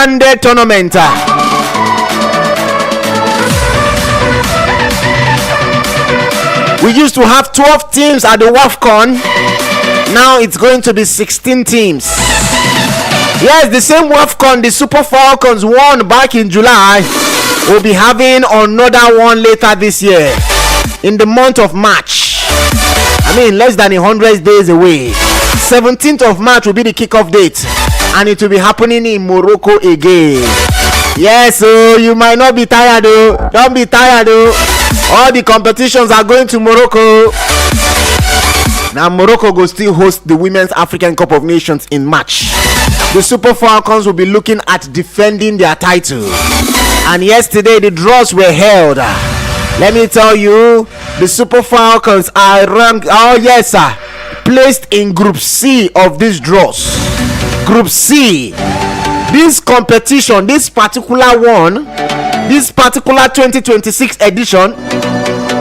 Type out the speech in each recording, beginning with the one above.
Sunday tournament. We used to have 12 teams at the WAFCON. Now it's going to be 16 teams. Yes, the same WAFCON the Super Falcons won back in July. We'll be having another one later this year in the month of March. I mean, less than 100 days away. 17th of March will be the kickoff date, and it will be happening in Morocco again. Yes, so you might not be tired though. Don't be tired though. All the competitions are going to Morocco. Now Morocco will still host the Women's African Cup of Nations in March. The Super Falcons will be looking at defending their title. And yesterday the draws were held. Let me tell you, the Super Falcons are ranked, placed in Group C of these draws. Group C. This competition, this particular 2026 edition,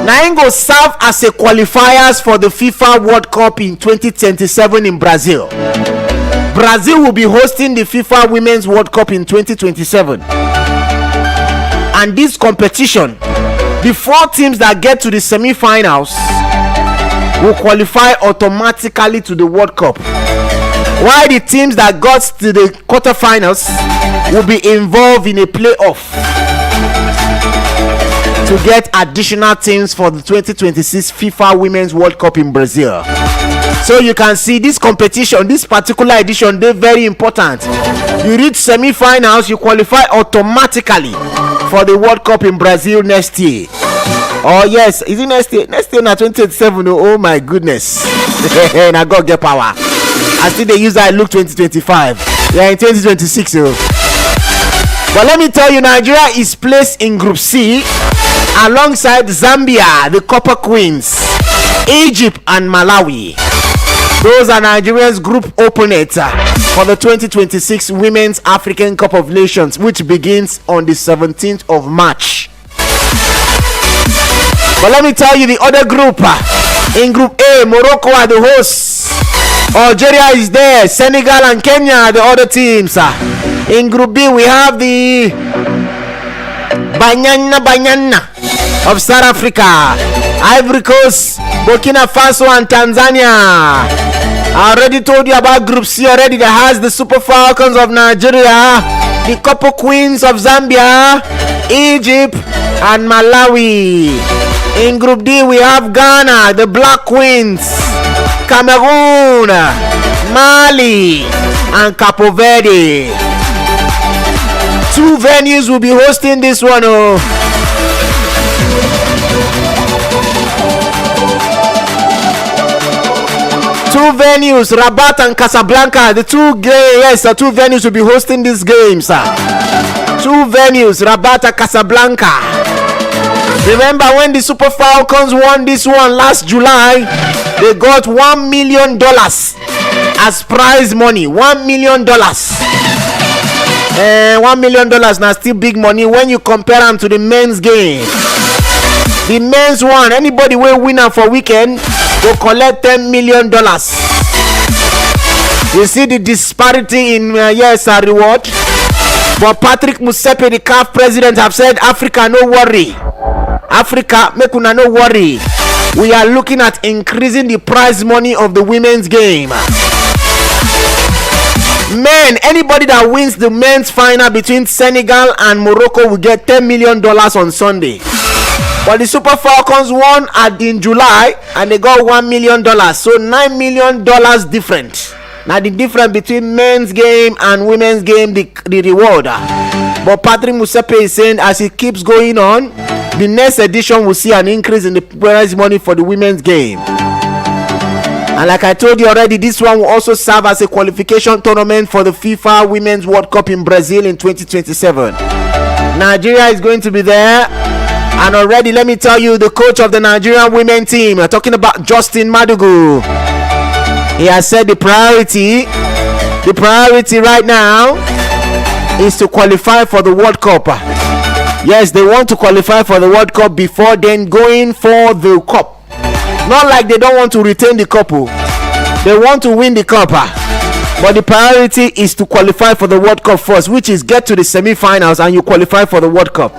now go serve as a qualifiers for the FIFA World Cup in 2027 in Brazil. Brazil will be hosting the FIFA Women's World Cup in 2027. And this competition, the 4 teams that get to the semi-finals will qualify automatically to the World Cup, while the teams that got to the quarterfinals will be involved in a playoff to get additional teams for the 2026 FIFA Women's World Cup in Brazil. So you can see this competition, this particular edition, they're very important. You reach semi-finals, you qualify automatically for the World Cup in Brazil next year. Oh yes, is it next year? Next year na 2027. Oh my goodness. And I got get power. I still they use that look 2025. Yeah, in 2026. But let me tell you, Nigeria is placed in Group C alongside Zambia, the Copper Queens, Egypt and Malawi. Those are Nigeria's group opponents for the 2026 Women's African Cup of Nations, which begins on the 17th of March. But let me tell you the other group. In Group A, Morocco are the hosts. Algeria is there. Senegal and Kenya are the other teams. In Group B, we have the Banyana of South Africa, Ivory Coast, Burkina Faso and Tanzania. I already told you about Group C already, that has the Super Falcons of Nigeria, the Copper Queens of Zambia, Egypt and Malawi. In Group D, we have Ghana, the Black Queens, Cameroon, Mali and Cape Verde. 2 venues will be hosting this one. Two venues, Rabat and Casablanca. The two venues will be hosting these games. 2 venues, Rabat and Casablanca. Remember when the Super Falcons won this one last July, they got $1 million as prize money. $1 million. $1 million now still big money when you compare them to the men's game. The men's one, anybody will win for weekend will collect $10 million. You see the disparity in reward. But Patrick Motsepe, the CAF president, have said, Africa, no worry. Africa, make una no worry. We are looking at increasing the prize money of the women's game. Men, anybody that wins the men's final between Senegal and Morocco will get $10 million on Sunday. But the Super Falcons won in July and they got $1 million. So $9 million different. Now the difference between men's game and women's game, the reward. But Patrick Motsepe is saying as it keeps going on, the next edition will see an increase in the prize money for the women's game. And like I told you already, this one will also serve as a qualification tournament for the FIFA Women's World Cup in Brazil in 2027. Nigeria is going to be there. And already, let me tell you, the coach of the Nigerian women team, talking about Justin Madugu, he has said the priority right now is to qualify for the World Cup. Yes, they want to qualify for the World Cup before then going for the cup. Not like they don't want to retain the cup. They want to win the cup. But the priority is to qualify for the World Cup first, which is get to the semi-finals and you qualify for the World Cup.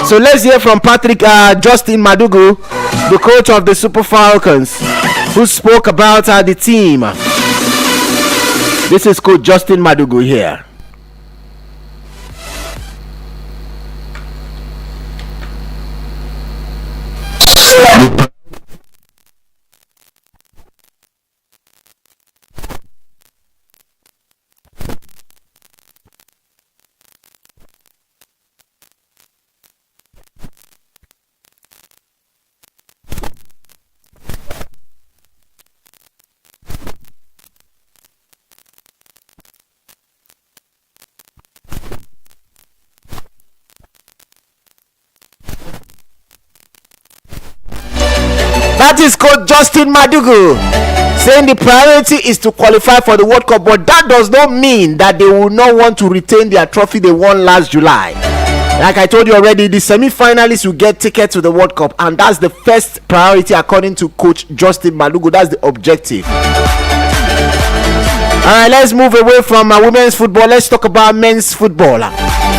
So let's hear from Justin Madugu, the coach of the Super Falcons, who spoke about the team. This is Coach Justin Madugu here. That is Coach Justin Madugu saying the priority is to qualify for the World Cup, but that does not mean that they will not want to retain their trophy they won last July. Like I told you already, the semi-finalists will get tickets to the World Cup, and that's the first priority according to Coach Justin Madugu. That's the objective. Alright, let's move away from women's football. Let's talk about men's football.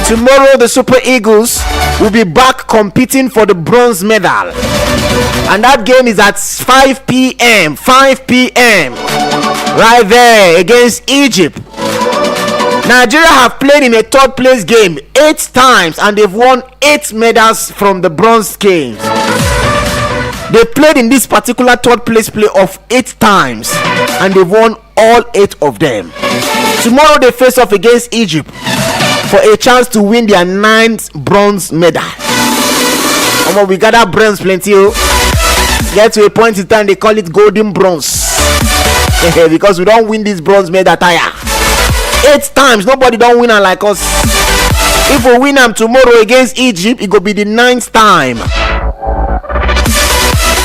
Tomorrow, the Super Eagles will be back competing for the bronze medal. And that game is at 5 p.m. 5 p.m. right there against Egypt. Nigeria have played in a third place game 8 times and they've won 8 medals from the bronze games. They played in this particular third place playoff 8 times and they've won all 8 of them. Tomorrow they face off against Egypt for a chance to win their 9th bronze medal. We gather bronze plenty. Get to a point in time they call it golden bronze because we don't win this bronze medal tire 8 times. Nobody don't win like us. If we win them tomorrow against Egypt, it will be the 9th time.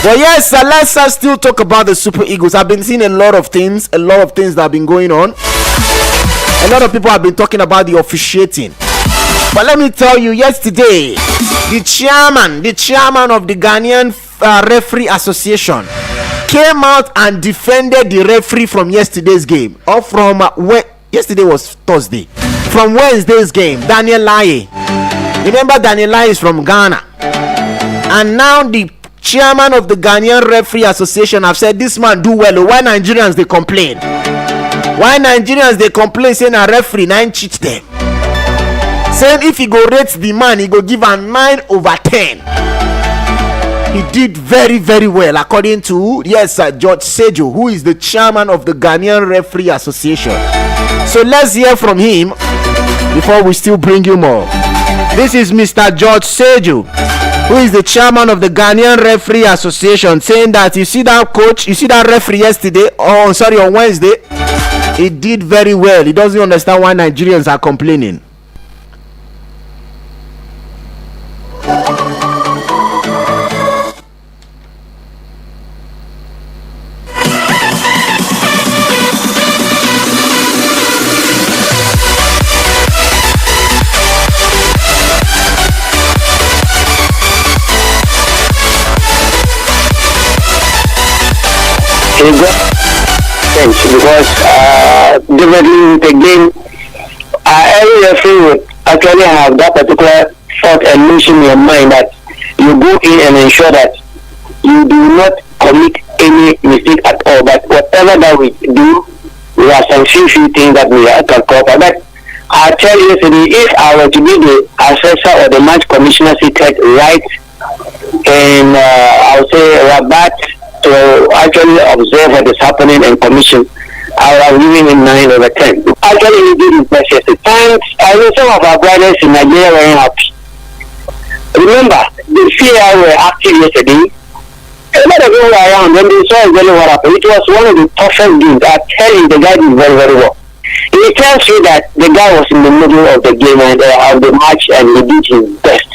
But yes, let's still talk about the Super Eagles. I've been seeing a lot of things that have been going on. A lot of people have been talking about the officiating. But let me tell you, yesterday, the chairman of the Ghanaian Referee Association came out and defended the referee from yesterday's game. Or from yesterday was Thursday. From Wednesday's game, Daniel Laye. Remember, Daniel Laye is from Ghana. And now the chairman of the Ghanaian Referee Association have said this man do well. Why Nigerians they complain? Why Nigerians they complain saying a referee 9 cheat them? Saying if he go rate the man, he go give a 9/10. He did very, very well according to George Sejo, who is the chairman of the Ghanaian Referee Association. So let's hear from him before we still bring you more. This is Mr. George Sejo, who is the chairman of the Ghanaian Referee Association, saying that you see that coach, you see that referee yesterday, on Wednesday, he did very well. He doesn't understand why Nigerians are complaining. Thanks, because definitely the game, every referee would actually have that particular thought and notion in your mind that you go in and ensure that you do not commit any mistake at all. But whatever that we do, we have some few things that we have to cover. But I tell you yesterday, if I were to be the assessor or the match commissioner seated right in, I would say, Rabat, to actually observe what is happening and commission, I was giving him 9/10. Actually, he did his best yesterday. And I know some of our brothers in Nigeria were happy. Remember, the FIA were active yesterday. A lot of people were around when they saw exactly what happened. It was one of the toughest games. I tell you, the guy did very, very well. It tells you that the guy was in the middle of the game and of the match, and he did his best.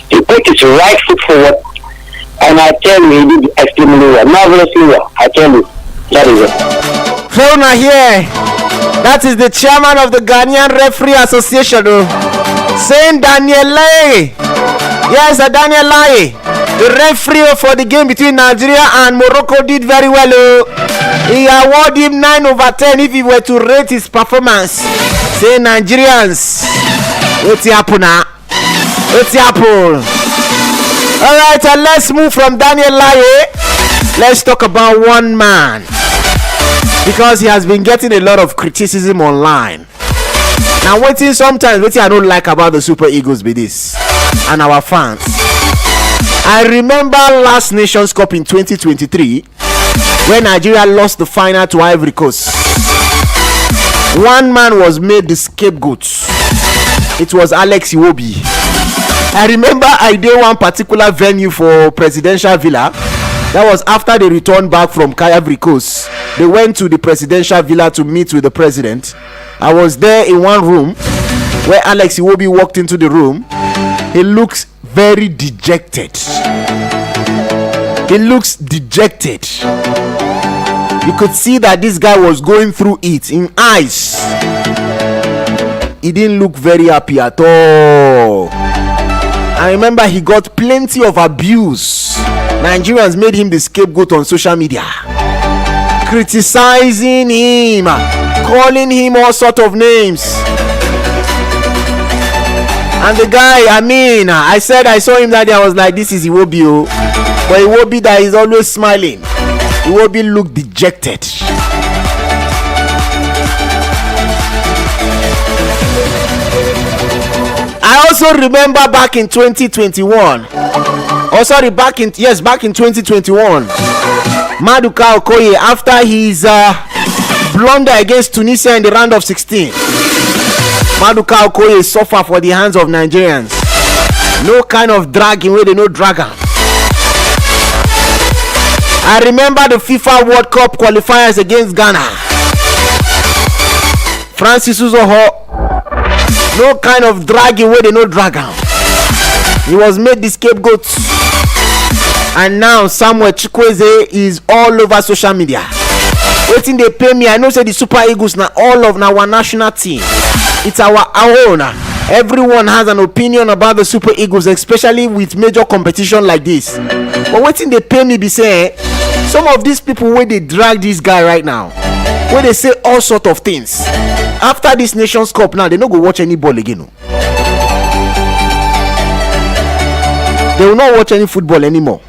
He put his right foot forward. And I tell you, he did extremely well, marvelously well. I tell you, that is it. Fiona here, that is the chairman of the Ghanaian Referee Association, saying Daniel Laye. Yes, Daniel Laye. The referee for the game between Nigeria and Morocco did very well. He awarded him 9/10 if he were to rate his performance. Say Nigerians, what's happen now? What's happen? All right, and let's move from Daniel Laye. Let's talk about one man, because he has been getting a lot of criticism online. Now, sometimes what I don't like about the Super Eagles be this, and our fans. I remember last Nations Cup in 2023 when Nigeria lost the final to Ivory Coast. One man was made the scapegoat. It was Alex Iwobi. I remember I did one particular venue for Presidential Villa. That was after they returned back from Ivory Coast. They went to the Presidential Villa to meet with the president. I was there in one room where Alex Iwobi walked into the room. He looks very dejected. He looks dejected. You could see that this guy was going through it in eyes. He didn't look very happy at all. I remember he got plenty of abuse. Nigerians made him the scapegoat on social media, criticizing him, calling him all sort of names. And the guy, I said I saw him that day. I was like, this is Iwobi, but Iwobi that is always smiling. Iwobi looked dejected. I also remember back in 2021. Back in 2021, Maduka Okoye, after his blunder against Tunisia in the round of 16, Maduka Okoye suffer for the hands of Nigerians. No kind of dragging where they no dragger. I remember the FIFA World Cup qualifiers against Ghana. Francis Uzoho, no kind of dragging where they no dragger. He was made the scapegoat. And now Samuel Chukwueze is all over social media. Waiting they pay me. I know say the Super Eagles now all of now our national team. It's our own. Everyone has an opinion about the Super Eagles, especially with major competition like this. But waiting they pay me be saying some of these people where they drag this guy right now, where they say all sort of things. After this Nations Cup now, they don't go watch any ball again. They will not watch any football anymore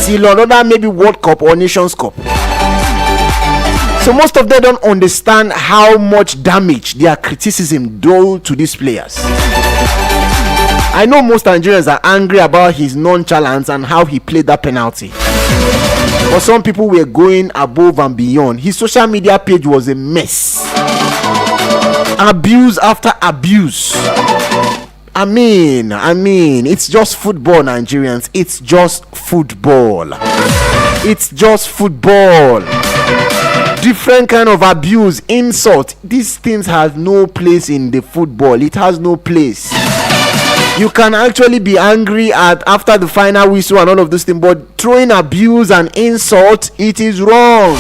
till another maybe World Cup or Nations Cup. So most of them don't understand how much damage their criticism do to these players. I know most Nigerians are angry about his nonchalance and how he played that penalty. But some people were going above and beyond. His social media page was a mess. Abuse after abuse. I mean, it's just football, Nigerians. It's just football. It's just football. Different kind of abuse, insult. These things have no place in the football. It has no place. You can actually be angry after the final whistle and all of those things, but throwing abuse and insult, it is wrong.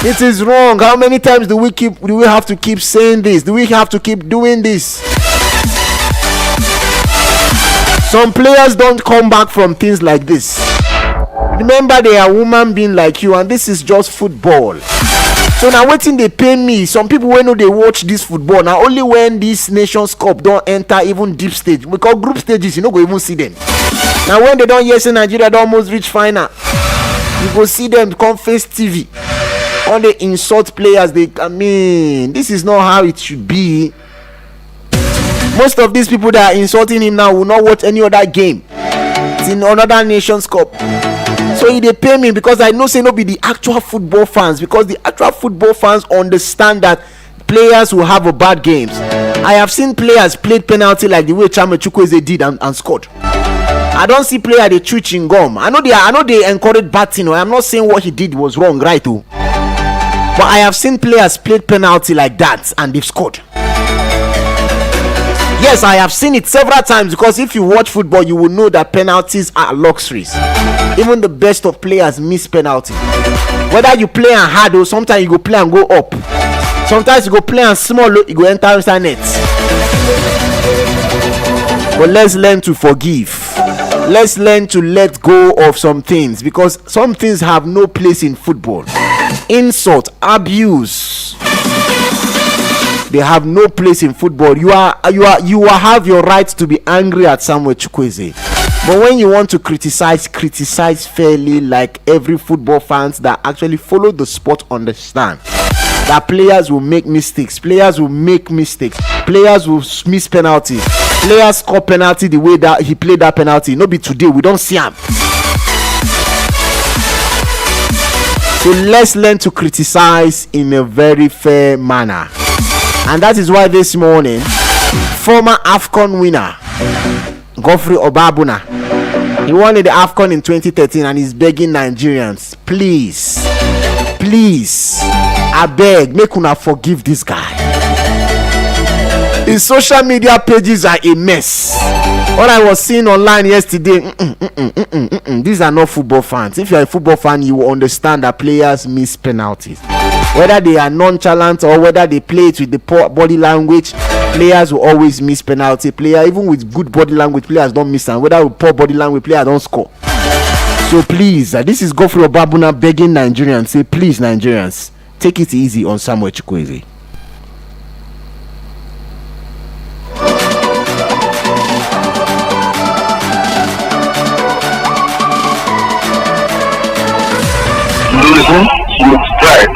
It is wrong. How many times do we have to keep saying this? Do we have to keep doing this? Some players don't come back from things like this. Remember, they are human being like you, and this is just football. So now waiting they pay me. Some people when know they watch this football now only when this Nations Cup don't enter even deep stage, because group stages you no go even see them. Now when they don't hear say Nigeria don't almost reach final, you go see them come face TV. All they insult players. This is not how it should be. Most of these people that are insulting him now will not watch any other game. It's in another Nations Cup. So they pay me because I know say no be the actual football fans, because the actual football fans understand that players will have a bad games. I have seen players played penalty like the way Samuel Chukwueze did and scored. I don't see player they chew chewing gum. I know they encourage bad thing. I'm not saying what he did was wrong, right? Too. But I have seen players played penalty like that and they've scored. Yes, I have seen it several times, because if you watch football, you will know that penalties are luxuries. Even the best of players miss penalty. Whether you play and hard or sometimes you go play and go up. Sometimes you go play and small, you go enter inside net. But let's learn to forgive. Let's learn to let go of some things, because some things have no place in football. Insult, abuse, they have no place in football. You have your right to be angry at Samuel Chukwueze, but when you want to criticize fairly, like every football fans that actually follow the sport understand that players will make mistakes, players will miss penalties, players score penalty the way that he played that penalty. No be today, we don't see him. So let's learn to criticize in a very fair manner. And that is why this morning, former AFCON winner Godfrey Obabuna, he won the AFCON in 2013 and he's begging Nigerians, please, I beg, make una forgive this guy. His social media pages are a mess. What I was seeing online yesterday, these are not football fans. If you're a football fan, you will understand that players miss penalties. Whether they are nonchalant or whether they play it with the poor body language, players will always miss penalty. Player, even with good body language, players don't miss, and whether with poor body language, players don't score. So please, this is Godfrey Obabuna begging Nigerians, say please Nigerians, take it easy on Samuel Chukwueze. Losing with pride.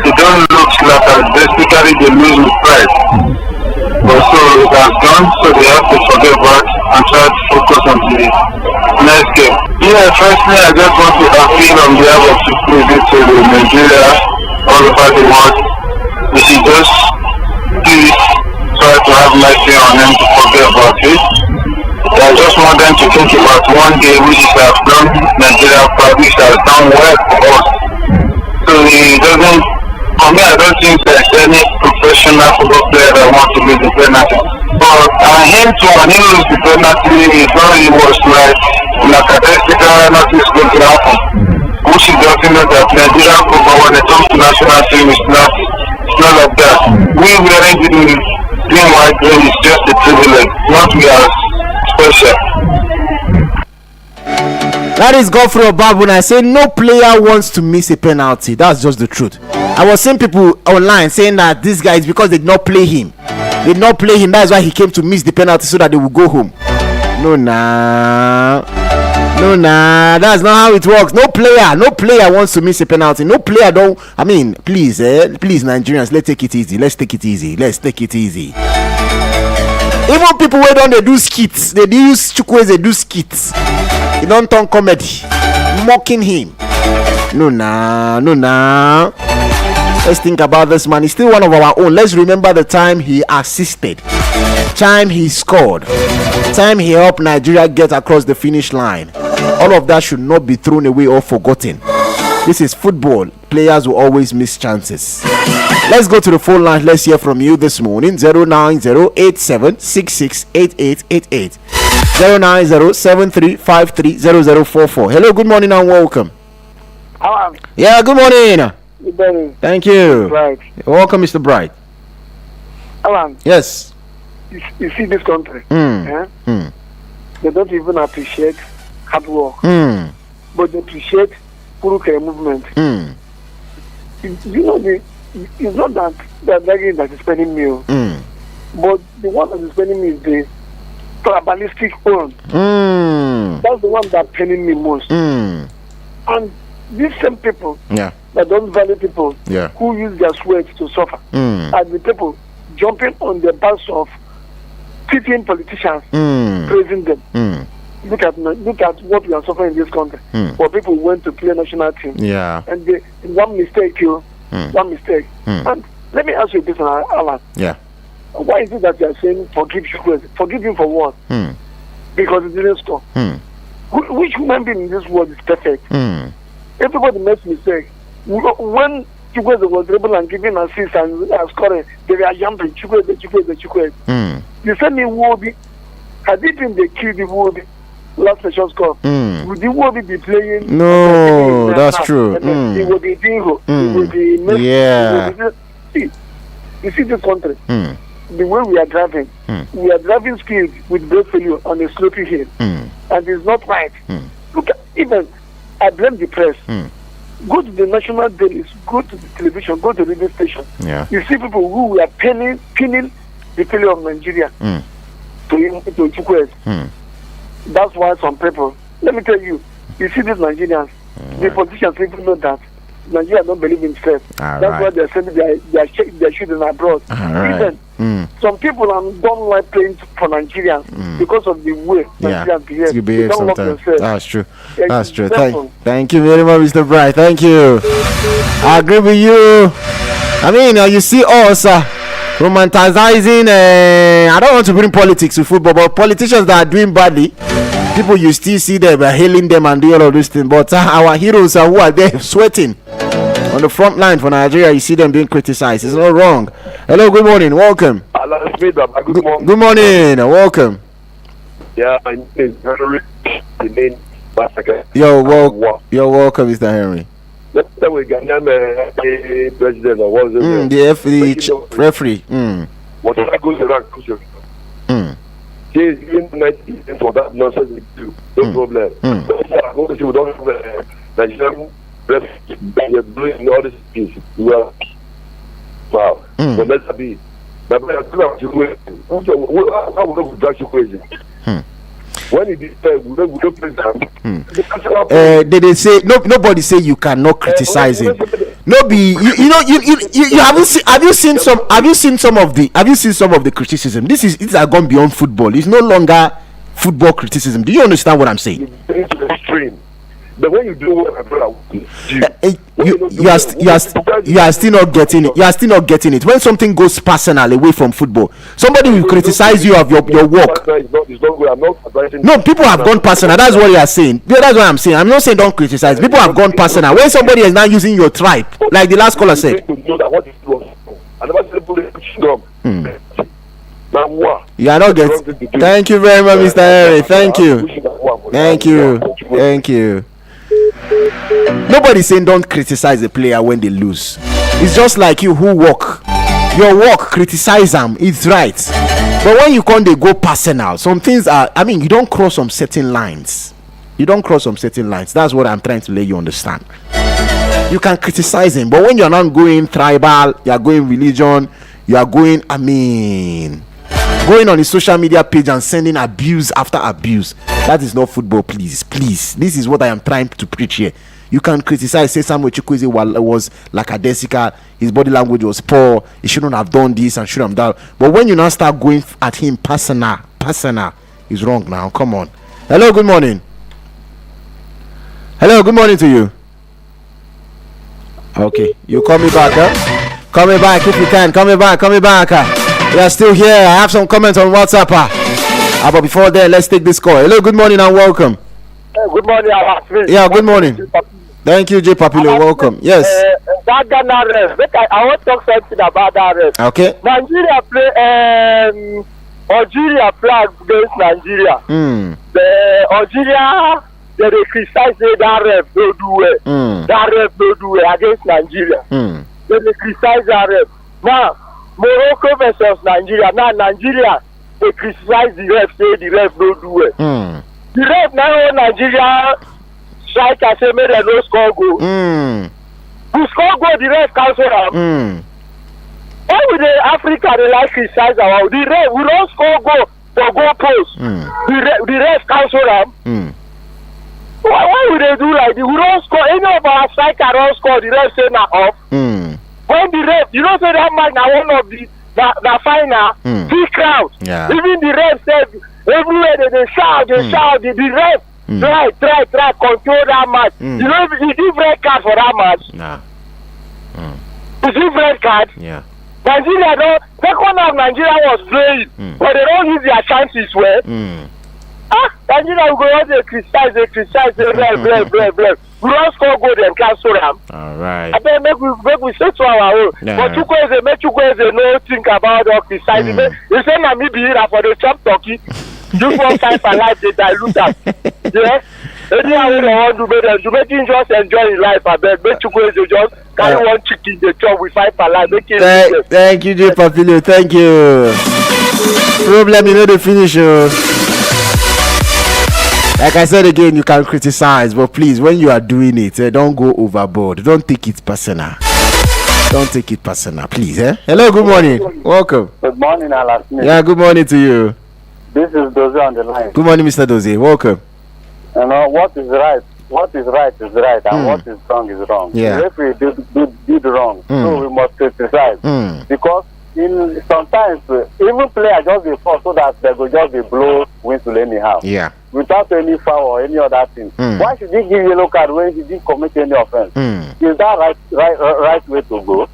They don't look flat, basically they lose with pride. But so it has gone, so they have to forget about and try to focus on the next game. Yeah, firstly, I just want to appeal on behalf of Chukwueze to Nigeria, all over the world. We should just please try to have mercy on them to forget about it. I just want them to think about one day which has done Nigeria proud, which has done well for us. So it doesn't, for me, I don't think there's any professional football player that wants to lose the penalty. But him to lose the penalty is not really was like a statistical notice going to happen. Which is just that Nigerian football, when it comes to national team, it's not like that. We wearing the green white green is just a privilege, not we are special. That is Godfrey Obabuna. I say no player wants to miss a penalty. That's just the truth. I was seeing people online saying that this guy is because they did not play him. They did not play him. That is why he came to miss the penalty so that they will go home. No, that's not how it works. No player wants to miss a penalty. No player don't. I mean, please Nigerians, let's take it easy. Even people who don't do skits, they use Chukwueze do skits. He don't turn comedy, mocking him. No. Let's think about this man. He's still one of our own. Let's remember the time he assisted, time he scored, time he helped Nigeria get across the finish line. All of that should not be thrown away or forgotten. This is football. Players will always miss chances. Let's go to the phone line. Let's hear from you this morning. 09087668888. 09073530044. Hello, good morning and welcome. Hello. Yeah, good morning. Good morning. Thank you. Bright. Welcome, Mr. Bright. Alan. Yes. You see this country. Mm. They don't even appreciate hard work. But they appreciate Puruke movement. You know, it's not that they're begging that is spending me. But the one that is spending me is the tribalistic one. That's the one that's paining me most. And these same people that don't value people who use their sweat to suffer are the people jumping on the backs of pitying politicians, praising them. Look at what we are suffering in this country. For people who went to play national team, and they one mistake. And let me ask you this, Alan. Why is it that you are saying forgive Chukwueze? Forgive him for what? Because he didn't score. Which human being in this world is perfect? Everybody makes mistakes. When Chukwueze was able and giving assist and scoring, they were jumping Chukwueze. You said me Iwobi. Had it been the kid Iwobi last session score, would Iwobi be playing? No, that's true. It would be bingo. It would be you see this country. The way we are driving skills with brake failure on a slopey hill. and it's not right. Look at, even I blame the press. Go to the national dailies, go to the television, go to the radio station. Yeah. You see people who were pinning the failure of Nigeria to Chukwueze. That's why some people, let me tell you, you see these Nigerians, the politicians people know that Nigeria don't believe in faith. That's why they're sending their children abroad. Even some people don't like playing for Nigerians because of the way Nigerians behave. They don't love themselves. That's true. That's true. Thank you very much, Mr. Bright. Thank you. I agree with you. I mean, you see us romanticizing. I don't want to bring politics to football, but politicians that are doing badly, people you still see them hailing them and doing all of these things. But our heroes who are there sweating on the front line for Nigeria, you see them being criticized. It's not wrong. Hello, good morning, welcome. Good morning. Good morning, welcome. Yeah, my name is Henry. The name You're welcome, Mr. Henry. Let's say we Ghanaian president or what is it? The referee. Whatever goes around, he is giving 90% for that nonsense they do. No problem. We don't have Nigerian referee doing all this piece. Well, wow. But let that be. But how would we drag you crazy? When he did we don't play that. They say nobody say you cannot criticize him. No be you have you seen some of the criticism. This has gone beyond football. It's no longer football criticism. Do you understand what I'm saying? It's to the extreme. But when you do what my brother you are still not getting it. You are still not getting it. When something goes personal away from football, somebody will criticize you of your work. No, people have gone personal. That's what you are saying. That's what I'm saying. I'm not saying don't criticize. People have gone personal. When somebody is now using your tribe, like the last caller said. You are not getting. Thank you very much, Mr. Henry. Thank you. Nobody's saying don't criticize a player when they lose. It's just like you who work. Your work, criticize them. It's right. But when you can't, they go personal. Some things are. I mean, you don't cross some certain lines. That's what I'm trying to let you understand. You can criticize him, but when you're not going tribal, you're going religion, you are going. Going on his social media page and sending abuse after abuse. That is not football, please. This is what I am trying to preach here. You can criticize, say Samuel Chukwueze was like a desica, his body language was poor, he shouldn't have done this and shouldn't have done. But when you now start going at him personal, is wrong now. Come on. Hello, good morning. Hello, good morning to you. Okay, you call me back, huh? Call me back if you can. Call me back. We are still here. I have some comments on WhatsApp. But before that, let's take this call. Hello, good morning and welcome. Good morning, Yeah, good morning. Thank you, J. Papilo. Welcome. Yes. That Ghana ref. I want to talk something about that ref. Okay. Nigeria play Algeria flag against Nigeria. The Algeria they criticize that ref no do it. That ref no do it against Nigeria. They criticize that ref. Now Morocco versus Nigeria. Now Nigeria they criticize the ref, say the ref no do it. The ref now Nigeria striker say make them no score goal. Who score goal the ref cancel am. Why would the Africa they like criticize our the ref we don't score goal for goal post. The ref cancel am. Why would they do like this? We don't score any of our striker don't score the ref say na off. When the ref, you know say that match now one of the final big crowd. Yeah. Even the ref said everywhere they shout, the ref try control that match. You know he give red card for that match. Nah. He give red card. Yeah. Nigeria don't second half Nigeria was playing, but they don't use their chances well. Nigeria will go out there criticize ref. We don't score goal then cancel them. Alright. I then make we say to our own. But Chukwueze no think about all criticizing. You say na me be here for the chop turkey. Just one time for life they dilute them. Yeah. Anyhow they want to make him just enjoy his life. I beg. Make Chukwueze just carry one chicken the chop with 5 for life. Thank you, J. Papilo. Thank you. Problem you know the finish. Like I said again, you can criticize, but please, when you are doing it, don't go overboard. Don't take it personal. Don't take it personal, please. Hello, good morning. Welcome. Good morning, Alan Smith. Yeah, good morning to you. This is Dozie on the line. Good morning, Mr. Dozie. Welcome. You know, what is right is right, and what is wrong is wrong. Yeah. If we did wrong, so we must criticize. Because sometimes even players just be forced so that they will just be blow whistle anyhow. Yeah. Without any foul or any other thing. Why should he give yellow card when he didn't commit any offense? Is that right way to go?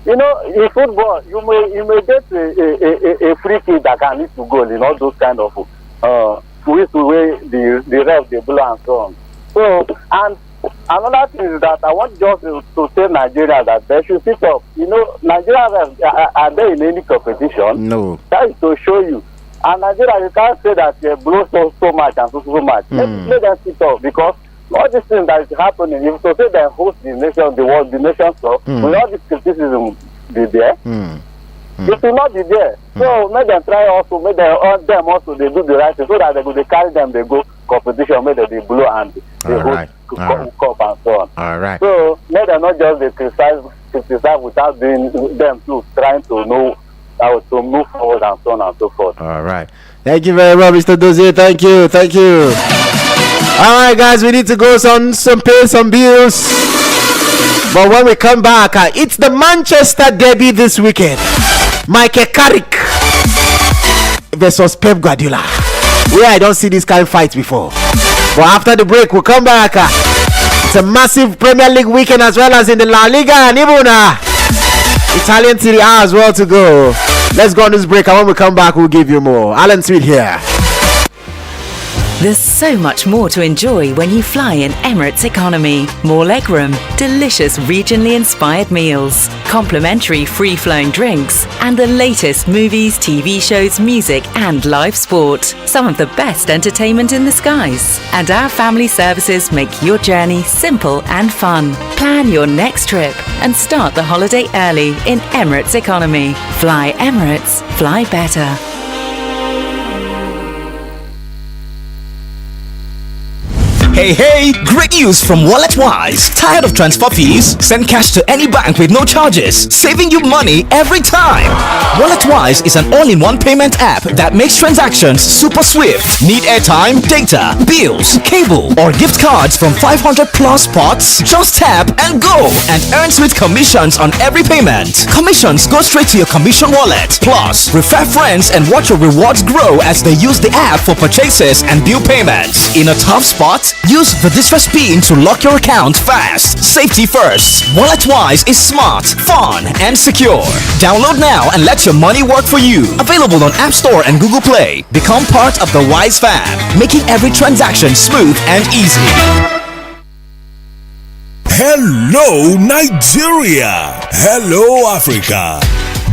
You know, in football, you may get a free kick that can lead to goal in all those kind of whistle way the ref they blow and so on. So, and another thing is that I want just to tell Nigeria that they should sit up. You know, Nigeria are they in any competition? No. That is to show you. And Nigeria, you can't say that they blow so much and so much. Let them sit up, because all these things that is happening, if to say they host the nation, the world, the nation stuff, will all this criticism be there? It will not be there. So make them try also, make them also they do the right thing so that they carry them, they go competition, make them they blow and they host cup and so on. All right. So make them not just they criticize without doing them too, trying to know how to move forward and so on and so forth. All right. Thank you very much, Mr. Dozie. Thank you. All right, guys, we need to go pay some bills. But when we come back, it's the Manchester Derby this weekend. Michael Carrick versus Pep Guardiola. I don't see this kind of fight before. But after the break, we'll come back. It's a massive Premier League weekend as well as in the La Liga and even Italian Serie A as well to go. Let's go on this break, and when we come back, we'll give you more. Alan Sweet here. There's so much more to enjoy when you fly in Emirates Economy. More legroom, delicious regionally inspired meals, complimentary free-flowing drinks, and the latest movies, TV shows, music, and live sport. Some of the best entertainment in the skies. And our family services make your journey simple and fun. Plan your next trip and start the holiday early in Emirates Economy. Fly Emirates, fly better. Hey, great news from WalletWise. Tired of transfer fees? Send cash to any bank with no charges, saving you money every time. WalletWise is an all-in-one payment app that makes transactions super swift. Need airtime, data, bills, cable, or gift cards from 500 plus spots? Just tap and go, and earn sweet commissions on every payment. Commissions go straight to your commission wallet. Plus, refer friends and watch your rewards grow as they use the app for purchases and bill payments. In a tough spot? Use the Distra Spin to lock your account fast. Safety first. WalletWise is smart, fun, and secure. Download now and let your money work for you. Available on App Store and Google Play. Become part of the Wise fam, making every transaction smooth and easy. Hello, Nigeria. Hello, Africa.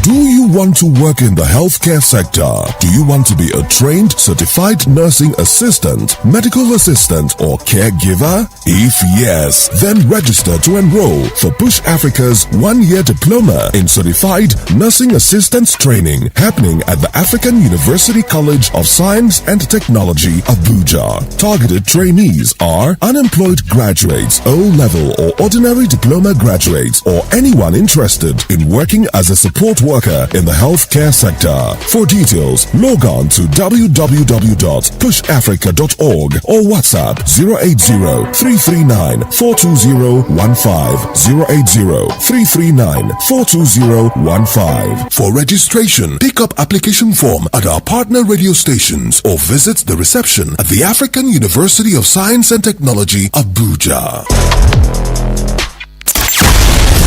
Do you want to work in the healthcare sector? Do you want to be a trained, certified nursing assistant, medical assistant, or caregiver? If yes, then register to enroll for Push Africa's one-year diploma in certified nursing assistance training happening at the African University College of Science and Technology, Abuja. Targeted trainees are unemployed graduates, O-level or ordinary diploma graduates, or anyone interested in working as a support worker in the healthcare sector. For details, log on to www.pushafrica.org or WhatsApp 080-339-42015, 080-339-42015. For registration, pick up application form at our partner radio stations or visit the reception at the African University of Science and Technology, Abuja.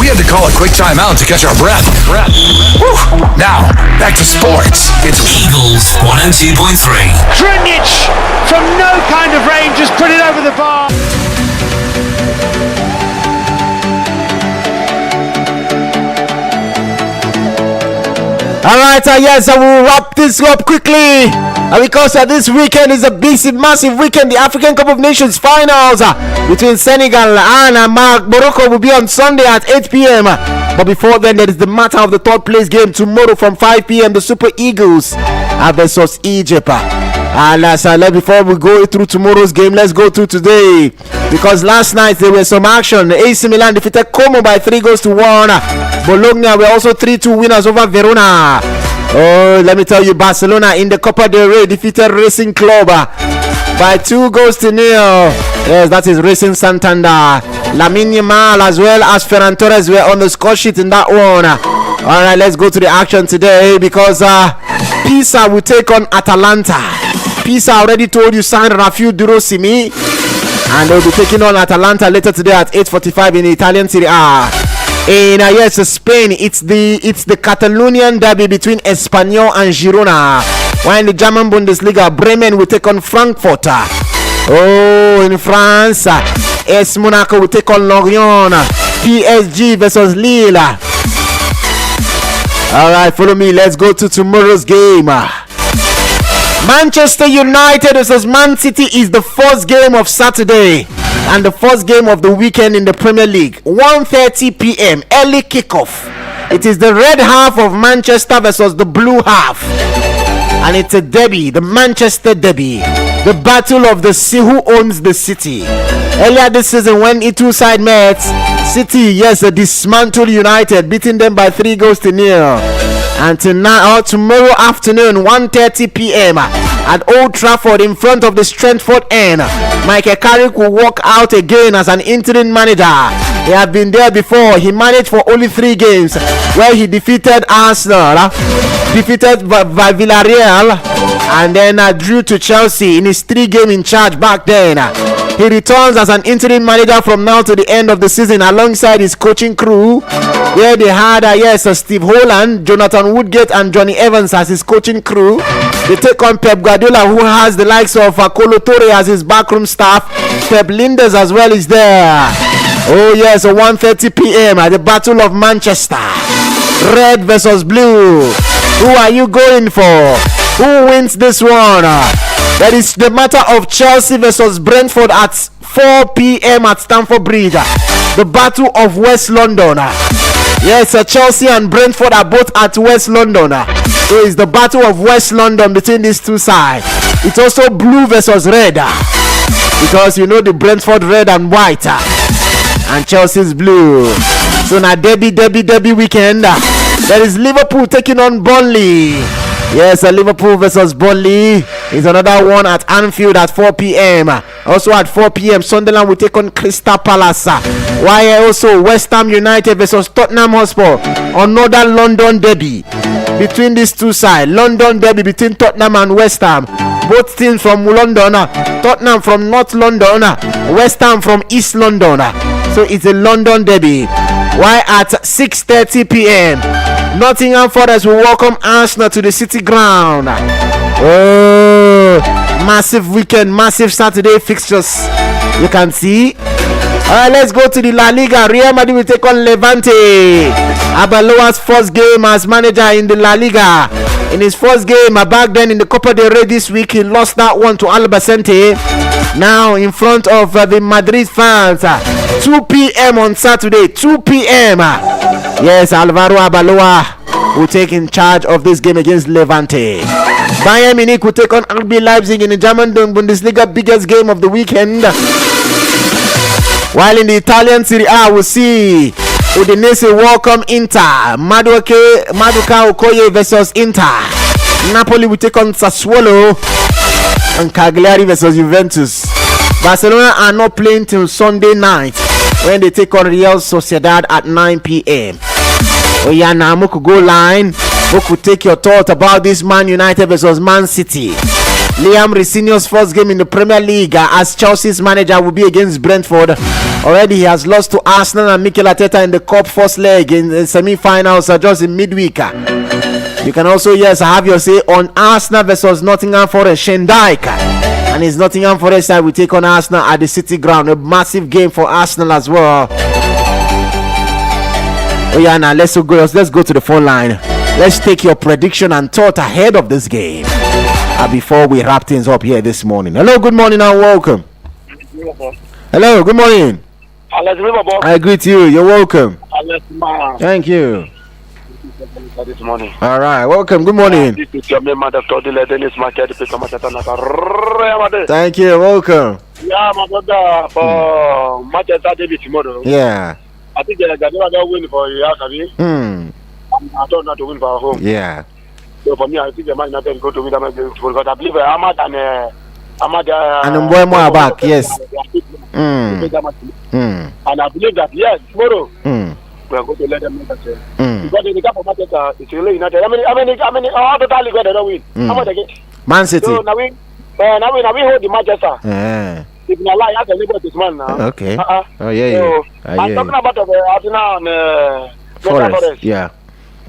We had to call a quick timeout to catch our breath. Whew. Now, back to sports. It's Eagles 102.3. Krunic from no kind of range just put it over the bar. Alright, yes, I will wrap this up quickly. Because this weekend is a busy, massive weekend. The African Cup of Nations finals between Senegal and Morocco will be on Sunday at 8 p.m. But before then, there is the matter of the third place game tomorrow from 5 p.m. The Super Eagles versus Egypt. And before we go through tomorrow's game, let's go through today, because last night there was some action. AC Milan defeated Como by 3-1. Bologna were also 3-2 winners over Verona. Oh, let me tell you, Barcelona in the Copa del Rey defeated Racing Club by 2-0. Yes, that is Racing Santander. Lamine Yamal as well as Ferran Torres were on the score sheet in that one. All right, let's go to the action today, because Pisa will take on Atalanta. Pisa already told you signed Rafael Durosimi, and they'll be taking on Atalanta later today at 8:45 in the Italian Serie A. In Spain, it's the Catalonian derby between Espanyol and Girona. While in the German Bundesliga, Bremen will take on Frankfurt. Oh, in France, AS Monaco will take on Lorient. PSG versus Lille. All right, follow me. Let's go to tomorrow's game. Manchester United versus Man City is the first game of Saturday and the first game of the weekend in the Premier League. 1:30 p.m. early kickoff. It is the red half of Manchester versus the blue half, and it's a derby, the Manchester derby, the battle of the who owns the city. Earlier this season, when the two sides met, City, yes, dismantled United, beating them by 3-0. And tonight, tomorrow afternoon, 1:30 p.m. at Old Trafford in front of the Stretford End, Michael Carrick will walk out again as an interim manager. He had been there before. He managed for only 3 games, where he defeated Arsenal, defeated by Villarreal, and then drew to Chelsea in his 3 game in charge back then. He returns as an interim manager from now to the end of the season alongside his coaching crew, where they had Steve Holland, Jonathan Woodgate and Johnny Evans as his coaching crew. They take on Pep Guardiola, who has the likes of Kolo Touré as his backroom staff. Pep Linders as well is there. Oh yes, 1:30 p.m. at the Battle of Manchester. Red versus blue. Who are you going for? Who wins this one? That is the matter of Chelsea versus Brentford at 4 p.m. at Stamford Bridge. The Battle of West London. Yes, Chelsea and Brentford are both at West London. So it's the Battle of West London between these two sides. It's also blue versus red, because you know the Brentford red and white, and Chelsea's blue. So now derby weekend. There is Liverpool taking on Burnley. Yes, Liverpool versus Burnley is another one at Anfield at 4 p.m. Also at 4 p.m. Sunderland will take on Crystal Palace. While also West Ham United versus Tottenham Hotspur, another London derby between these two sides. London derby between Tottenham and West Ham. Both teams from London. Tottenham from North London, West Ham from East London. So it's a London derby. While at 6:30 p.m. Nottingham Forest will welcome Arsenal to the City Ground. Oh, massive weekend, massive Saturday fixtures. You can see. Alright, let's go to the La Liga. Real Madrid will take on Levante. Abaloa's first game as manager in the La Liga. In his first game back then in the Copa del Rey this week, he lost that one to Albacete. Now in front of the Madrid fans. 2 p.m. on Saturday. 2 p.m. Yes, Alvaro Abaloa will take in charge of this game against Levante. Bayern Munich will take on RB Leipzig in the German Bundesliga, biggest game of the weekend. While in the Italian Serie A, we'll see Udinese welcome Inter. Maduka Okoye versus Inter. Napoli will take on Sassuolo, and Cagliari versus Juventus. Barcelona are not playing till Sunday night when they take on Real Sociedad at 9 p.m. Oh yeah, now Moku go line. Moku take your thought about this Man United versus Man City. Liam Risinho's first game in the Premier League as Chelsea's manager will be against Brentford. Already he has lost to Arsenal and Mikel Arteta in the Cup first leg in the semi-finals just in midweek. You can also have your say on Arsenal versus Nottingham Forest. Shane Dyke and his Nottingham Forest side will take on Arsenal at the City Ground. A massive game for Arsenal as well. Oh yeah, now let's go to the phone line. Let's take your prediction and thought ahead of this game before we wrap things up here this morning. Hello, good morning and welcome. Hello, good morning. I agree to you. You're welcome. Thank you. this morning. All right, welcome. Good morning. This is your member, Dr. Dile Dennis Market. Thank you. Welcome. Yeah, my brother, for Manchester Derby tomorrow. Yeah. I think they're going to win for Yakabi. I don't know to win for home. Yeah. So for me, I think the Man United go to win the game because I believe Ahmad and Mboemo are back. Yes. And I believe that yes, tomorrow we are going to let them know that because in the cup of Manchester, it's really United. I mean, all the time they don't win. How much again? Man City. So now we hold the Manchester. Yeah. If you lie, I can live with this man now. Okay. Oh yeah. So, I'm talking about Arsenal and Forest. Yeah.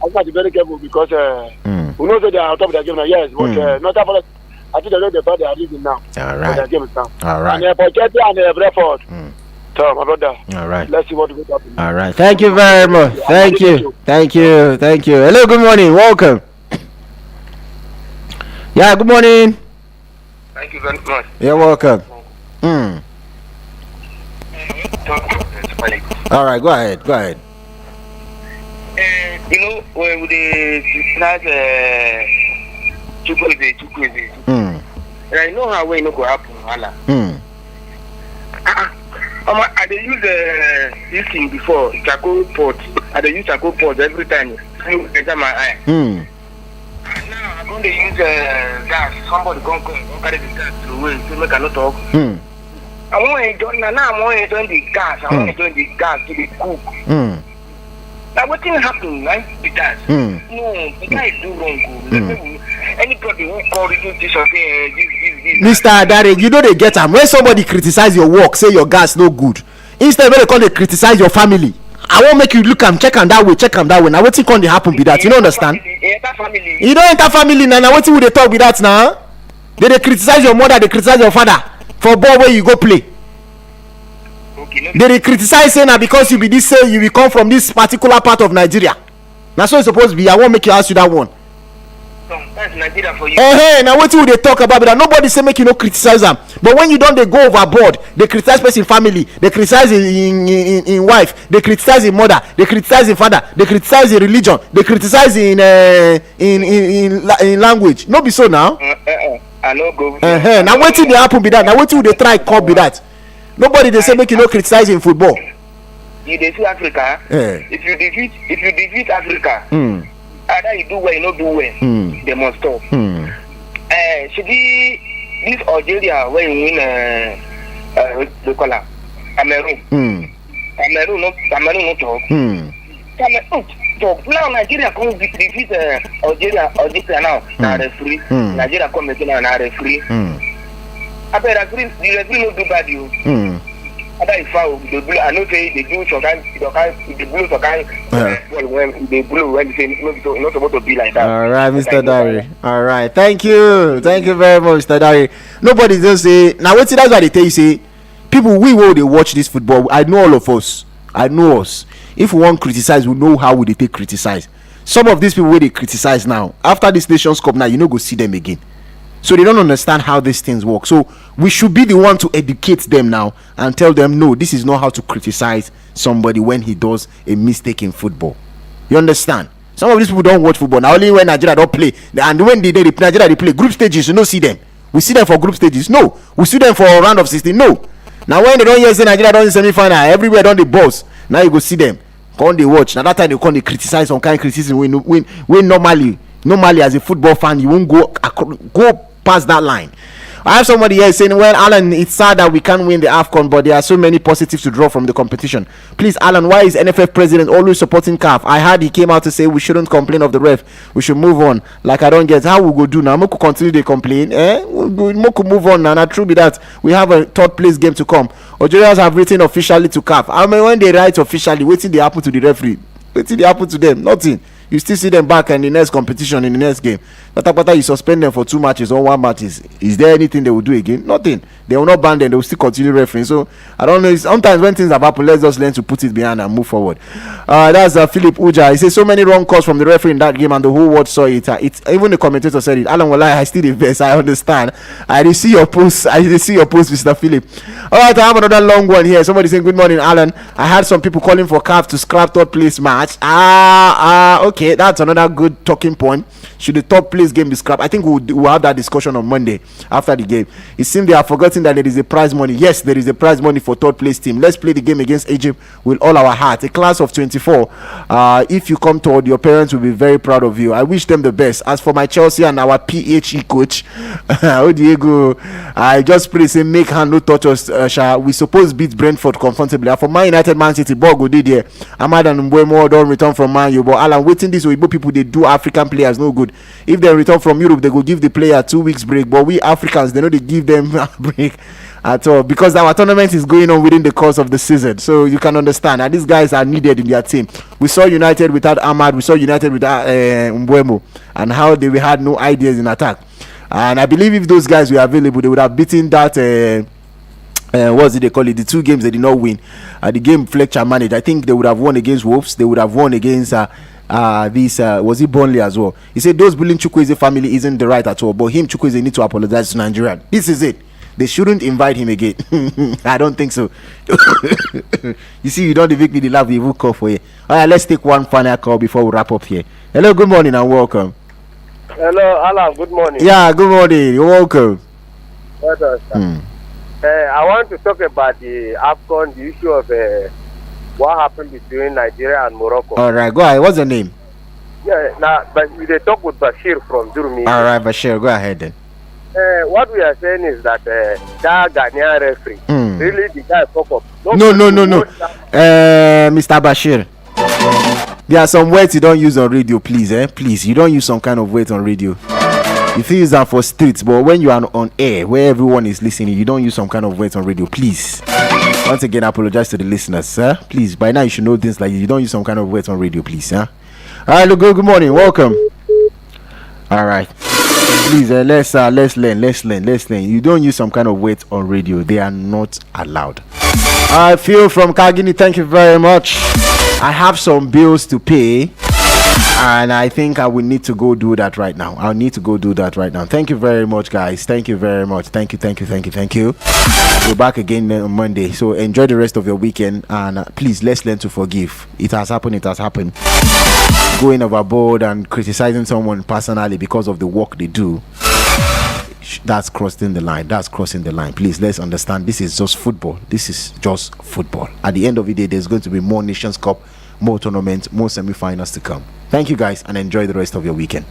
I have to be very careful because we know that they are on top of their game now. Yes, but not Forest. I think they know the they are losing now. All right. Their game is now. All right. And for Chelsea and Brentford. So, my brother. All right. Let's see what will happen. All right. Thank you very much. Thank you. Hello. Good morning. Welcome. Yeah. Good morning. Thank you very much. You're welcome. All right. Go ahead. You know, when they start too crazy. And I know how way no go happen, I dey use this thing before charcoal pot. I dey use charcoal pot every time. You enter my eye. Now I'm going to use gas. Somebody come carry the gas to away so make I not talk. I want to join now. I want to join the gas. I want to join the gas to the cook. Now what thing happen? Right? Because no, the guy do wrong. Anybody who call you this Mr. Adare, you know they get am. When somebody criticize your work, say your gas no good, instead when they come they criticize your family, I won't make you look am, check am that way. Now wetin come dey happen be that? You don't understand? You don't enter family now. Now wetin we dey talk be that now? They criticize your mother, they criticize your father for ball where you go play. They criticize say na because you be this say you will come from this particular part of Nigeria. Na so it's supposed to be. I won't make you ask you that one. That's Nigeria for you. Now what you they talk about that? Nobody say make you no criticize them. But when you don't, they go overboard. They criticize person family. They criticize in wife. They criticize in mother. They criticize in father. They criticize in religion. They criticize in language. No be so now. I no go. Now what they happen be that? Now what you they try call be that? Nobody they say make you no criticize in football. You dey see Africa. If you defeat Africa. Either you do well, you not do well. They must stop. Should be this Algeria where you win the color Cameroon. Cameroon not talk. Cameroon talk. Now Nigeria come defeat Algeria now. Now referee. Nigeria come again now referee. I bet the referee no do bad you. I know say they do some kind they blow some kind when they blow when they say not supposed to be like that. All right, Mr. Dari. All right, thank you very much, Mr. Dari. Nobody just say now. That's why they tell you say people we will they watch this football. I know all of us. I know us. If we want criticize, we know how would they take criticize. Some of these people where they criticize now after this Nations Cup now you know go see them again. So they don't understand how these things work. So we should be the one to educate them now and tell them, no, this is not how to criticize somebody when he does a mistake in football. You understand? Some of these people don't watch football. Now only when Nigeria don't play. And when Nigeria they play group stages, you don't see them. We see them for group stages. No. We see them for a round of 16. No. Now when they don't hear say Nigeria don't in semi-final, everywhere don't the boss. Now you go see them. Come they watch. Now that time they come they criticize some kind of criticism when normally as a football fan you won't go past that line. I have somebody here saying, well, Alan, it's sad that we can't win the AFCON, but there are so many positives to draw from the competition. Please, Alan, why is NFF president always supporting CAF? I heard he came out to say we shouldn't complain of the ref. We should move on. Like, I don't get how we go do now. We could continue to complain. We could move on. And true be that we have a third place game to come. Algerians have written officially to CAF. I mean, when they write officially, what did they happen to the referee? What did they happen to them? Nothing. You still see them back in the next competition, in the next game. Patapata, you suspend them for 2 matches or 1 match. Is there anything they will do again? Nothing. They will not ban them. They will still continue refereeing. So I don't know. Sometimes when things have happened, let's just learn to put it behind and move forward. That's Philip Uja. He says so many wrong calls from the referee in that game, and the whole world saw it. It's even the commentator said it. Alan Walai, I still the best. I understand. I did see your post. Mr. Philip. All right, I have another long one here. Somebody saying good morning, Alan. I had some people calling for CAF to scrap third place match. Okay, that's another good talking point. Should the top place game be scrapped? I think we'll have that discussion on Monday after the game. It seems they are forgetting that there is a prize money. Yes, there is a prize money for third place team. Let's play the game against Egypt with all our heart. A class of 24. If you come to your parents will be very proud of you. I wish them the best. As for my Chelsea and our PHE coach, Diego, I just pray say make hand no touch us. We suppose beat Brentford comfortably. For Man United, Man City, Bogo did here. Ahmad and Mbeumo don't return from Man U. But Alan, waiting this Igbo people, they do African players no good. If they return from Europe, they go give the player 2 weeks break. But we Africans, they know they give them a break at all because our tournament is going on within the course of the season. So you can understand that these guys are needed in their team. We saw United without Ahmad. We saw United without Mbeumo and how they had no ideas in attack. And I believe if those guys were available, they would have beaten that. What did they call it? The 2 games they did not win. The game Fletcher managed. I think they would have won against Wolves. They would have won against was it Burnley as well. He said those bullying Chukwueze family isn't the right at all, but him Chukwueze need to apologize to Nigeria. This is it. They shouldn't invite him again. I don't think so. You see, you don't make me the laugh. We will call for you. All right, let's take one final call before we wrap up here. Hello, good morning and welcome. Hello, Alan. Good morning. Yeah, good morning. You're welcome. I want to talk about the AFCON, the issue of what happened between Nigeria and Morocco. All right, go ahead. What's your name? Yeah, but they talk with Bashir from Durmi. All right, Bashir, go ahead then. What we are saying is that that Ghanaian referee, really the guy fuck up. No. Mr. Bashir. There are some words you don't use on radio, please. Please, you don't use some kind of words on radio. You feel use that for streets, but when you are on air, where everyone is listening, you don't use some kind of words on radio, please. Once again, I apologize to the listeners, sir. Please, by now you should know things like this. You don't use some kind of words on radio, please, sir. All right, good morning, welcome. All right, please, let's learn. You don't use some kind of words on radio; they are not allowed. I feel from Kagini. Thank you very much. I have some bills to pay, and I think I will need to go do that right now. I'll need to go do that right now. Thank you very much, guys. Thank you very much. Thank you. We're back again on Monday. So enjoy the rest of your weekend, and please, let's learn to forgive. It has happened. Going overboard and criticizing someone personally because of the work they do, that's crossing the line. Please, let's understand this is just football. At the end of the day, there's going to be more Nations Cup, more tournaments, more semi-finals to come. Thank you guys, and enjoy the rest of your weekend.